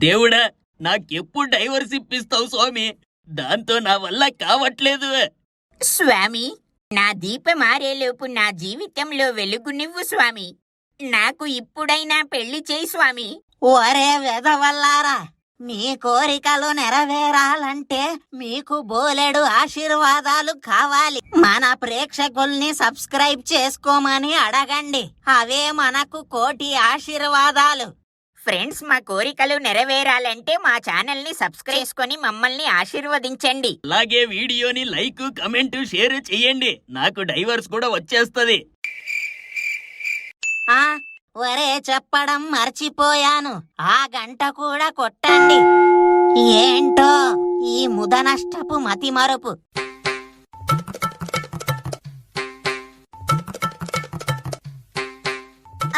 దేవుడా, నాకెప్పుడు డైవర్స్ ఇప్పిస్తావు స్వామి? దాంతో నా వల్ల కావట్లేదు. స్వామి, నా దీపం మారేలోపు నా జీవితంలో వెలుగునివ్వు స్వామి. నాకు ఇప్పుడైనా పెళ్లి చేయి స్వామి. ఒరే వెదవల్లారా, మీ కోరికలు నెరవేరాలంటే మీకు బోలెడు ఆశీర్వాదాలు కావాలి. మన ప్రేక్షకుల్ని సబ్స్క్రైబ్ చేసుకోమని అడగండి, అవే మనకు కోటి ఆశీర్వాదాలు. ఫ్రెండ్స్, మా కోరికలు నెరవేరాలంటే మా ఛానల్ ని సబ్స్క్రైబ్ చేసుకొని మమ్మల్ని ఆశీర్వదించండి. అలాగే వీడియోని లైక్, కమెంట్, షేర్ చెయ్యండి. నాకు డైవర్స్ కూడా వచ్చేస్తది. ఒరే చెప్పడం మర్చిపోయాను, ఆ గంట కూడా కొట్టండి. ఏంటో ఈ ముదనష్టపు మతిమరుపు.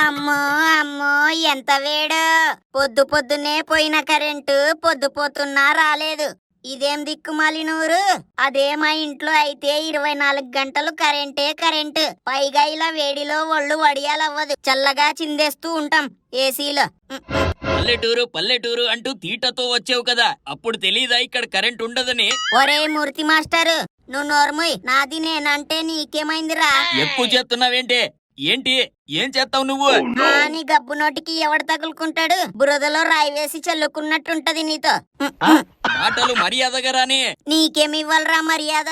అమ్మో అమ్మో, ఎంత వేడో! పొద్దు పొద్దునే పోయిన కరెంటు పొద్దుపోతున్నా రాలేదు. ఇదేం దిక్కుమాలి నూరు? అదే మా ఇంట్లో అయితే 24 గంటలు కరెంటు. పైగా ఇలా వేడిలో ఒళ్ళు వడియాలవ్వదు, చల్లగా చిందేస్తూ ఉంటాం ఏసీలో. పల్లెటూరు అంటూ తీటతో వచ్చావు కదా, అప్పుడు తెలీదా ఇక్కడ కరెంట్ ఉండదని? ఒరే మూర్తి మాస్టరు, నువ్వు నోర్ముయ్. నాది నేనంటే నీకేమైందిరా? ఎక్కువ చేస్తున్నావేంటి? ఏంటి, ఏం చేస్తావు నువ్వు? నీ గబ్బు నోటికి ఎవడు తగులుకుంటాడు? బురదలో రాయి వేసి చల్లుకున్నట్టుంటది నీతో. మాటలు మర్యాదగా రాని. నీకేమివ్వాలరా మర్యాద?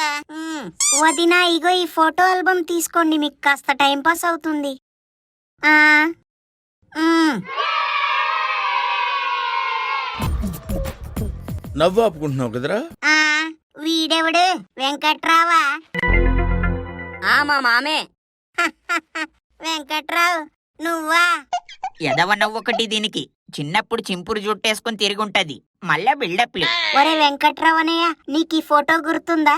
వదినా, ఇగో ఈ ఫోటో ఆల్బమ్ తీసుకోండి, మీకు కాస్త టైం పాస్ అవుతుంది. నవ్వు ఆపుకుంటున్నావు కదరా? వీడెవడు? వెంకట్రావా? మా మామే. వెంకట్రావు, నువ్వా? ఎదవ నవ్వొకటి దీనికి. చిన్నప్పుడు చింపురు జుట్టేసుకుని తిరుగుంటది, మళ్ళా బిల్డప్లు. ఒరే వెంకట్రావు అనయ్య, నీకు ఈ ఫోటో గుర్తుందా?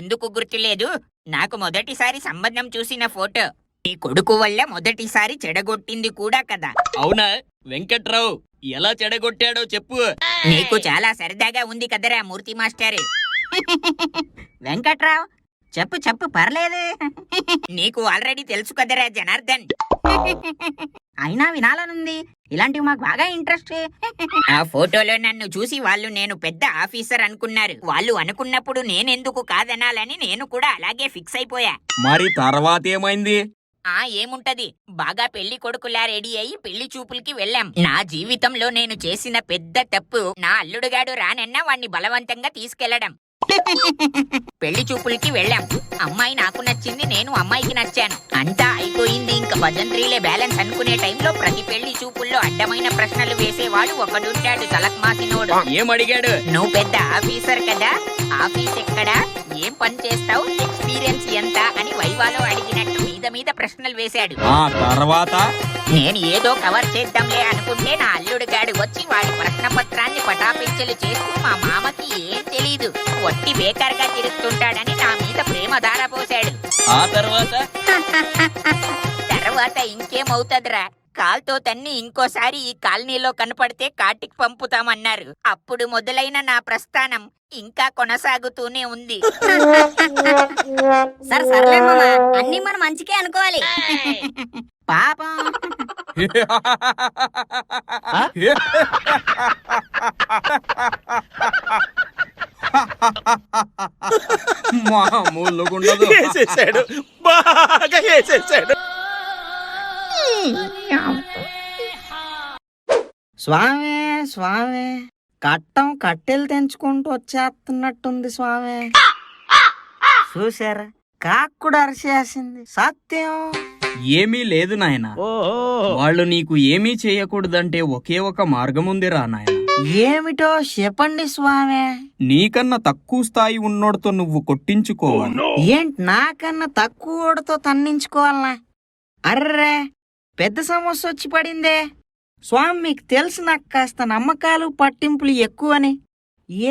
ఎందుకు గుర్తులేదు? నాకు మొదటిసారి సంబంధం చూసిన ఫోటో. నీ కొడుకు వల్ల మొదటిసారి చెడగొట్టింది కూడా కదా. అవునా? వెంకట్రావు ఎలా చెడగొట్టాడో చెప్పు. నీకు చాలా సరదాగా ఉంది కదరా మూర్తి మాస్టర్. వెంకట్రావు, చెప్పు పర్లేదు. నీకు ఆల్రెడీ తెలుసు కదరా జనార్దన్. అయినా వినాలనుంది, ఇలాంటివి మాకు బాగా ఇంట్రెస్ట్. ఆ ఫోటోలో నన్ను చూసి వాళ్ళు నేను పెద్ద ఆఫీసర్ అనుకున్నారు. వాళ్ళు అనుకున్నప్పుడు నేనెందుకు కాదనాలని నేను కూడా అలాగే ఫిక్స్ అయిపోయా. మరి తర్వాత ఏమైంది? ఏముంటది, బాగా పెళ్లి కొడుకులా రెడీ అయ్యి పెళ్లి చూపులకి వెళ్ళాం. నా జీవితంలో నేను చేసిన పెద్ద తప్పు, నా అల్లుడుగాడు రానన్నా వాణ్ణి బలవంతంగా తీసుకెళ్లడం. పెళ్లి చూపులకి వెళ్ళాం. అమ్మాయి నాకు నచ్చింది, నేను అమ్మాయికి నచ్చాను. అంతా అయిపోయింది, ఇంకా భజంత్రీలే బ్యాలెన్స్ అనుకునే టైంలో ప్రతి పెళ్లి చూపుల్లో అడ్డమైన ప్రశ్నలు వేసేవాడు ఒకడుంటాడు, తలక్మాసినోడు. ఏమడిగాడు? నువ్వు పెద్ద ఆఫీసర్ కదా, ఆఫీస్ ఎక్కడా, ఏం పని చేస్తావు, ఎక్స్పీరియన్స్ ఎంత అని వైవాలో అడిగినట్టు మీద ప్రశ్నలు వేశాడు. తర్వాత నేను ఏదో కవర్ చేద్దాంలే అనుకుంటే నా అల్లుడు గాడు వచ్చి వాడి ప్రశ్నపత్రాన్ని పటాపించలు చేస్తూ మా మామకి ఏం తెలీదు, వట్టి బేకార్గా తిరుగుతుంటాడని నా మీద ప్రేమ ధారపోశాడు. ఆ తర్వాత ఇంకేమవుతదిరా, కాల్తో తన్ని ఇంకోసారి ఈ కాలనీలో కనపడితే కాటికి పంపుతామన్నారు. అప్పుడు మొదలైన నా ప్రస్థానం ఇంకా కొనసాగుతూనే ఉంది. సర్లే మామా, అన్ని మన మంచికే అనుకోవాలి. పాపం. మామూలుగుండదు. బాగా వేసేసాడు. స్వామి, కట్టెలు తెంచుకుంటూ వచ్చేస్తున్నట్టుంది స్వామి. చూసారా, కాక్కుడు అరిచేసింది. సత్యం ఏమీ లేదు నాయన. వాళ్ళు నీకు ఏమీ చేయకూడదంటే ఒకే ఒక మార్గం ఉందిరా నాయన. ఏమిటో చెప్పండి స్వామి. నీకన్నా తక్కువ స్థాయి ఉన్నోడితో నువ్వు కొట్టించుకోవాలి. ఏంటి, నాకన్నా తక్కువతో తన్నించుకోవాలనా? అర్రే, పెద్ద సమస్య వచ్చి పడిందే స్వామి. మీకు తెలుసు నాకు కాస్త నమ్మకాలు పట్టింపులు ఎక్కువని.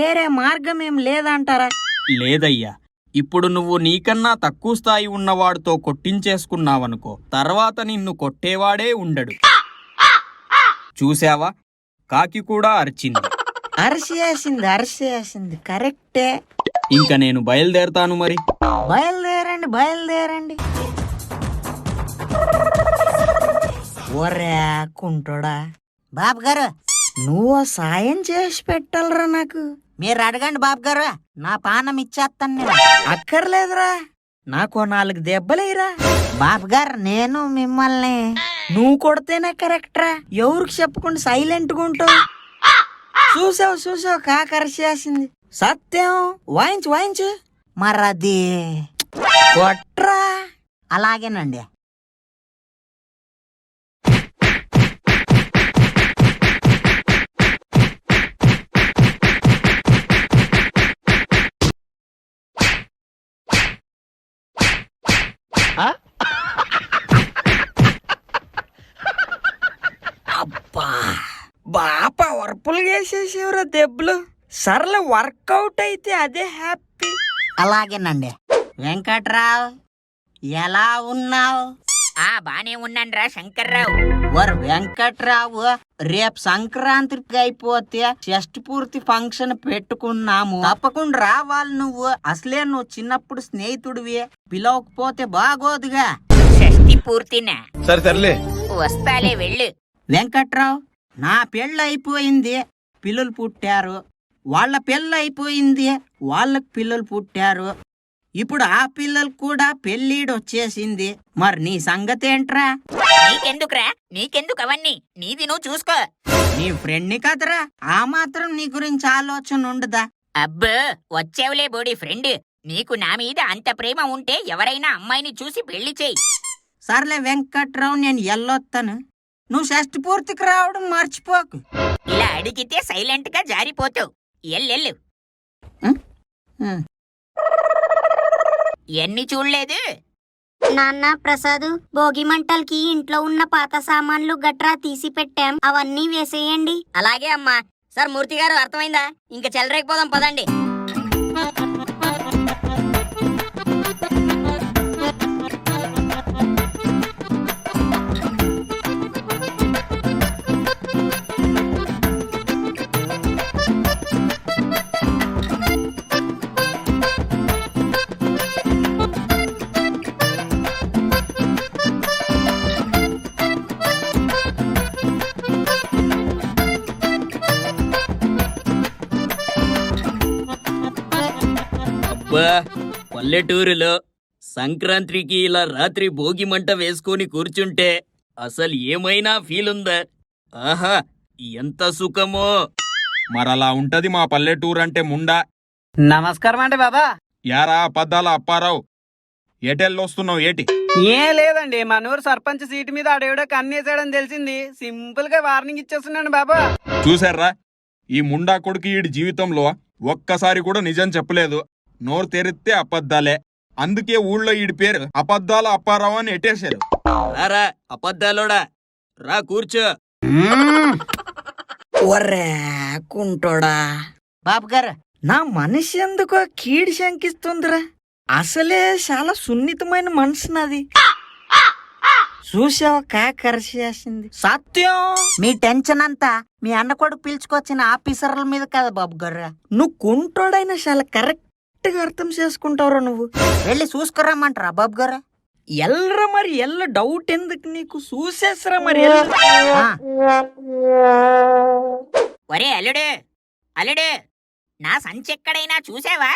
ఏరే మార్గం ఏం లేదంటారా? లేదయ్యా, ఇప్పుడు నువ్వు నీకన్నా తక్కువ స్థాయి ఉన్నవాడితో కొట్టించేసుకున్నావనుకో, తర్వాత నిన్ను కొట్టేవాడే ఉండడు. చూసావా, కాకి కూడా అరిచింది. అరిసేసింది కరెక్టే. ఇంక నేను బయలుదేరతాను మరి. బయలుదేరండి. ఒరే కుంటోడా. బాబు గారు, నువ్వు సాయం చేసి పెట్టాలరా నాకు. మీరు అడగండి బాబు గారు, నా పానం ఇచ్చేస్తాను నేను. అక్కర్లేదురా, నాకు 4 దెబ్బలేరా. బాబు గారు, నేను మిమ్మల్ని నువ్వు కొడితేనే కరెక్ట్రా. ఎవరికి చెప్పకుండా సైలెంట్ గా ఉంటావు. చూసావు కాకరిచేసింది. సత్యం, వాయించు. మరది కొట్రా. అలాగేనండి. అబ్బా, బాపా వర్పులు వేసేసేవరా దెబ్బలు. సర్లే, వర్కౌట్ అయితే అదే హ్యాపీ. అలాగేనండి. వెంకట్రావు, ఎలా ఉన్నావు? బానే ఉన్నాన్రా శంకర్రావు. వర్ వెంకట్రావు, రేపు సంక్రాంతికి అయిపోతే షష్టి పూర్తి ఫంక్షన్ పెట్టుకున్నాము. తప్పకుండా రావాలి నువ్వు. అసలే నువ్వు చిన్నప్పుడు స్నేహితుడివి. పిలవకపోతే బాగోదుగా. షష్టి పూర్తినా? సర్లే. వస్తాలే, వెళ్ళు. వెంకట్రావు, నా పెళ్ళి అయిపోయింది, పిల్లలు పుట్టారు. వాళ్ళ పెళ్ళి అయిపోయింది, వాళ్ళకి పిల్లలు పుట్టారు. ఇప్పుడు ఆ పిల్లలకు కూడా పెళ్ళిడు వచ్చేసింది. మరి నీ సంగతి ఏంట్రా? నీకెందుకు అవన్నీ? నీది నువ్వు చూసుకో. నీ ఫ్రెండ్ని కదరా, ఆ మాత్రం నీ గురించి ఆలోచన ఉండదా? అబ్బో, వచ్చావులే బోడి ఫ్రెండ్. నీకు నా మీద అంత ప్రేమ ఉంటే ఎవరైనా అమ్మాయిని చూసి పెళ్లి చేయి. సర్లే వెంకట్రావు, నేను ఎల్లొత్తాను. నువ్వు షష్టి పూర్తికి రావడం మర్చిపోకు. ఇలా అడిగితే సైలెంట్ గా జారిపోతావు. ఎల్లెళ్ళు. ఎన్ని చూడలేదు? నాన్న ప్రసాద్, భోగి మంటలకి ఇంట్లో ఉన్న పాత సామాన్లు గట్రా తీసి పెట్టాం, అవన్నీ వేసేయండి. అలాగే అమ్మా. సార్ మూర్తి గారు, అర్థమైందా? ఇంక చెలరేకపోదాం, పదండి. అబ్బా, పల్లెటూరులో సంక్రాంతికి ఇలా రాత్రి భోగి మంట వేసుకొని కూర్చుంటే అసలు ఏమైనా ఫీల్ ఉందా? ఆహా, ఎంత సుఖమో. మరలా ఉంటది మా పల్లెటూరు అంటే ముండా. నమస్కారం అండి బాబా. యారా అబద్ధాల అప్పారావు, ఏటెళ్ళొస్తున్నావు ఏటి? ఏం లేదండి, మన ఊరు సర్పంచ్ సీటు మీద అడవిడో కన్నేసాడని తెలిసింది. సింపుల్ గా వార్నింగ్ ఇచ్చేస్తున్నాను బాబా. చూసారా, ఈ ముండా కొడుకు ఈడి జీవితంలో ఒక్కసారి కూడా నిజం చెప్పలేదు. నోరు తెరిస్తే అబద్ధాలే. అందుకే ఊళ్ళో ఈడి పేరు అబద్ధాల అప్పారావు అని ఎట్టేశారు. రారా అబద్ధాలోడా, రా కూర్చో. ఒర్రే కుంటోడా. బాబు గారు, నా మనిషి ఎందుకో కీడి శంకిస్తుందిరా. అసలే చాలా సున్నితమైన మనసు నాది. చూసావా కాకరిచేసింది. సత్యం, మీ టెన్షన్ అంతా మీ అన్న కొడుకు పిలుచుకొచ్చిన ఆఫీసర్ల మీద కదా బాబు గారు. నువ్వు కుంటోడైనా చాలా కరెక్ట్ గా అర్థం చేసుకుంటావురా నువ్వు. వెళ్ళి చూసుకురమ్మంటారా బాబు గారు? ఎల్లరా మరి, డౌట్ ఎందుకు నీకు? చూసేసరా మరి. ఒరే అల్లుడు, నా సంచి ఎక్కడైనా చూసావా?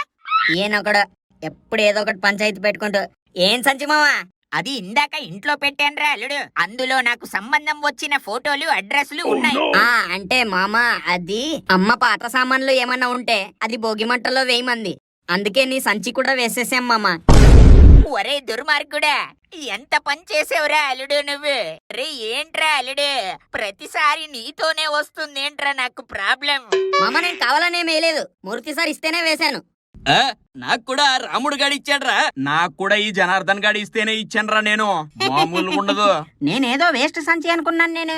ఈయనొకడు ఎప్పుడు ఏదో ఒకటి పంచాయతీ పెట్టుకుంటూ. ఏం సంచి మావా? అది ఇందాక ఇంట్లో పెట్టానురా అల్లుడు. అందులో నాకు సంబంధం వచ్చిన ఫోటోలు, అడ్రస్లు ఉన్నాయి. అంటే మామా, అది అమ్మ పాత సామాన్లు ఏమన్నా ఉంటే అది భోగి మంటలో వేయమంది. అందుకే నీ సంచి కూడా వేసేసాం మామా. ఒరే దుర్మార్గుడా, ఎంత పని చేసావురా అల్లుడు నువ్వు. రే ఏంట్రా అల్లుడు, ప్రతిసారి నీతోనే వస్తుందేంట్రా నాకు ప్రాబ్లం. మామ, నేను కావాలనే వేయలేదు, మూర్తి సార్ ఇస్తేనే వేశాను. నాకు కూడా రాముడు గాడి ఇచ్చాడ్రా. నాకు కూడా ఈ జనార్దన్ గాడి ఇస్తేనే ఇచ్చానురా నేను. మామూలుగా ఉండదు. నేనేదో వేస్ట్ సంచి అనుకున్నాను నేను.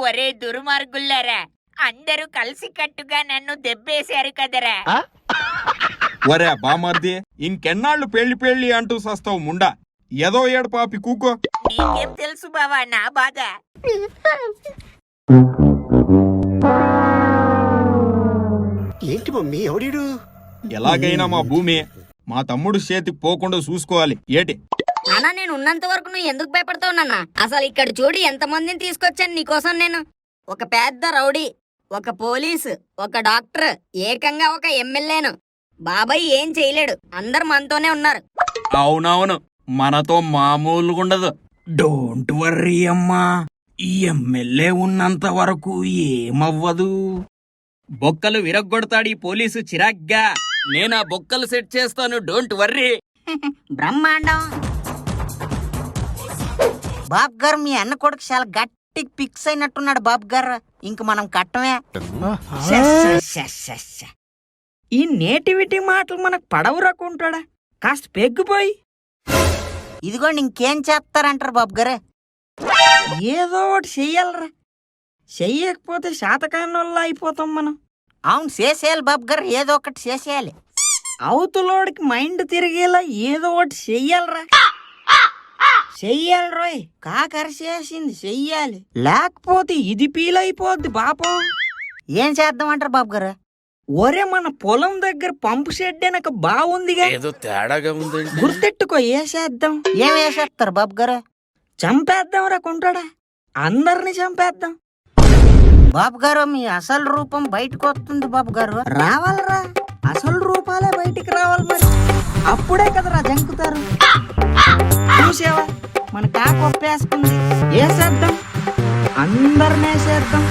ఒరే దుర్మార్గుల్లారా, అందరూ కలిసి కట్టుగా నన్ను దెబ్బేశారు కదరా. ఒరే బామర్ది, ఇంకెన్నాళ్ళు పెళ్లి అంటూ సస్తావు ముండా. ఏదో ఏడు పాపి కూకో. నీకేం తెలుసు బావా నా బాధ. ఏంటి మమ్మీ, ఎవడీడు? ఎలాగైనా మా భూమి మా తమ్ముడు చేతికి పోకుండా చూసుకోవాలి ఏటి. నాన్న, నేను ఉన్నంత వరకు నువ్వు ఎందుకు భయపడతావు నాన్న? అసలు ఇక్కడ చూడు ఎంత మందిని తీసుకొచ్చాను నీకోసం నేను. ఒక పెద్ద రౌడీ, ఒక పోలీసు, ఒక డాక్టర్, ఏకంగా ఒక ఎమ్మెల్యేను. బాబాయ్ ఏం చేయలేడు, అందరు మనతోనే ఉన్నారు. అవునవును, మనతో మామూలుగా ఉండదు. డోంట్ వర్రీ అమ్మా, ఈ ఎమ్మెల్యే ఉన్నంత వరకు ఏమవ్వదు. బొక్కలు విరగ్గొడతాడు ఈ పోలీసు చిరాగ్గా. నేను ఆ బొక్కలు సెట్ చేస్తాను, డోంట్ వర్రీ. బ్రహ్మాండం. బాబు గారు మీ అన్న కొడుకు చాలా గట్టికి ఫిక్స్ అయినట్టున్నాడు బాబు గారు. ఇంక మనం కట్టమే. ఈ నేటివిటీ మాటలు మనకు పడవరాకుంటాడా? కాస్త పెగ్గిపోయి ఇదిగోండి, ఇంకేం చేస్తారంటారు బాబు గారే? ఏదో ఒకటి చెయ్యాలరా, చెయ్యకపోతే శాతకాన్నోళ్ళ అయిపోతాం మనం. అవును, చేసేయాలి బాబు గారు, ఏదో ఒకటి చేసేయాలి. అవతలోడికి మైండ్ తిరిగేలా ఏదో ఒకటి చెయ్యాలరా. చెయ్యాలి రోయ్, కాకరిసేసింది చెయ్యాలి, లేకపోతే ఇది ఫీల్ అయిపోద్ది పాపం. ఏం చేద్దామంటారు బాబు గారు? ఒరే, మన పొలం దగ్గర పంపు షెడ్ వెనక బాగుందిగా, ఏదో తేడాగా ఉందండి. గుర్తెట్టుకో. వేసేద్దాం. ఏం వేసేస్తారు బాబు గారు? చంపేద్దాం రా కుంటాడా, అందరిని చంపేద్దాం. బాబు గారు, మీ అసలు రూపం బయటకు వస్తుంది బాబు గారు. రావాలరా, అసలు రూపాలే బయటికి రావాలి, మరి అప్పుడే కదరా జంకుతారు. చూసావా, మన కాకొప్పేసుకుంది. వేసేద్దాం, అందరిని వేసేద్దాం.